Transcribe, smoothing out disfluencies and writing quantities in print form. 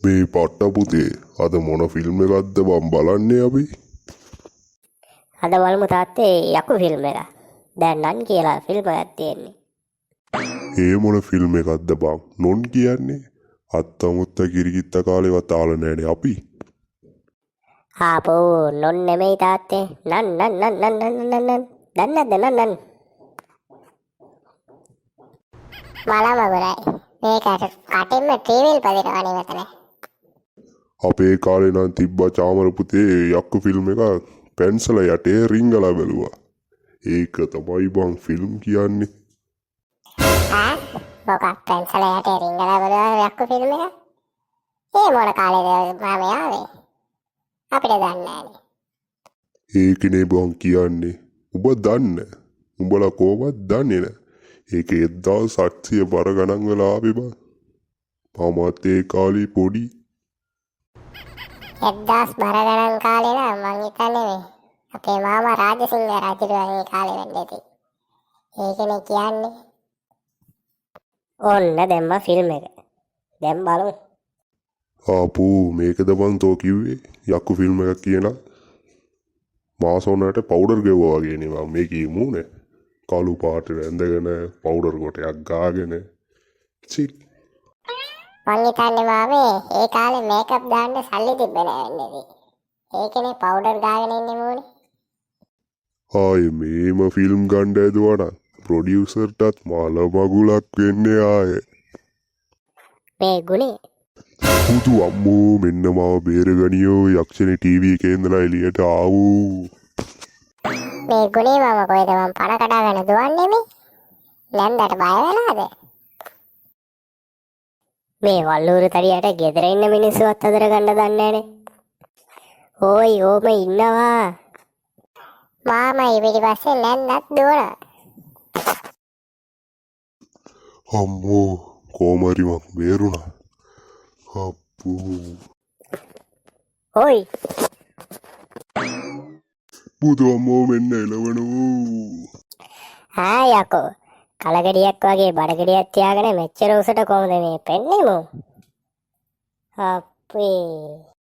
මේ පට්ට පුතේ අද මොන ෆිල්ම් එකක්ද බම් බලන්නේ අපි? අද බලමු තාත්තේ යකු ෆිල්ම් එක. දැන් නන් කියලා ෆිල්ම් එකක් තියෙන්නේ. ඒ මොන ෆිල්ම් එකක්ද බං? නොන් කියන්නේ අත්තමුත්ත කිරිකිත්ත කාලේවත් ආල නෑනේ අපි. ආපෝ නොන් නෙමෙයි තාත්තේ. නන්. දන්නද නන්? මලම ගොඩයි. මේකට කටින්ම ටීවීල් පදිනවනේ මෙතන. අපේ කාලේ නම් තිබ්බා චාමර පුතේ යක්කු ෆිල්ම් එකක් පැන්සල යටේ රිංගලා බැලුවා. ඒක තමයි බං ෆිල්ම් කියන්නේ. මොකක් පෙන්සල යටේ රිංගලා බලනවා යක්කු ෆිල්ම් එක? ඒ මොන කාලේද මම ආවේ? අපිට දන්නේ නෑනේ. ඒකනේ බං කියන්නේ. උඹ දන්නේ? උඹලා කොහොමද දන්නේ නෑ? ඒක 1700 බර ගණන් වෙලා ආවේ බං. මමත් ඒ කාලේ පොඩි 1000 බර ගණන් කාලේ නම් මං හිතන්නේ මේ අපේ මාමා රාජසිංහ රජුගේ කාලේ වෙන්න ඇති. ඒකනේ කියන්නේ. ඔන්න දැම්ම ෆිල්ම් එක. දැන් බලමු. ආපෝ මේකද බං තෝ කිව්වේ යක්කු ෆිල්ම් එකක් කියලා? මාසොනට පවුඩර් ගෙවුවා වගේ නේ මම මේකේ මූනේ. කළු පාටට ඇඳගෙන පවුඩර් කොටයක් ගාගෙන චික්. මං හිතන්නේ මාමේ ඒ කාලේ මේකප් දාන්න සල්ලි තිබ්බේ නෑ වෙන්නේ. ඒකනේ පවුඩර් ගාගෙන ඉන්නේ මූනේ. ආයේ මේම ෆිල්ම් ගන්න ඇදුවා ප්‍රොඩියුසර්ටත් මාල මගුලක් වෙන්නේ ආයේ. මේ ගුණේ පුතු අම්මෝ මෙන්න මාව බේරගනියෝ යක්ෂණි ටීවී එකේ ඉඳලා එළියට ආවෝ. මේ ගුණේ මම කොහෙද මම පණ කඩාගෙන දුවන්නේ මේ? නැන්දට බය වෙලාද? මේ වල්ලූරු තරියට ගෙදර ඉන්න මිනිස්සුවත් අතර ගන්න දන්නේ නෑනේ. ඕයි ඕම ඉන්නවා. මාමයි පිටිපස්සේ නැන්දත් දුවනවා. අම්මෝ කොමරි මක් බේරුණා. අප්පෝ ඕයි පුතු අම්මෝ මෙන්න එළවනෝ. යකෝ කලගෙඩියක් වගේ බඩගෙඩියක් තියාගෙන මෙච්චර උසට කොහොමද මේ පෙන්නේමු? අප්පේ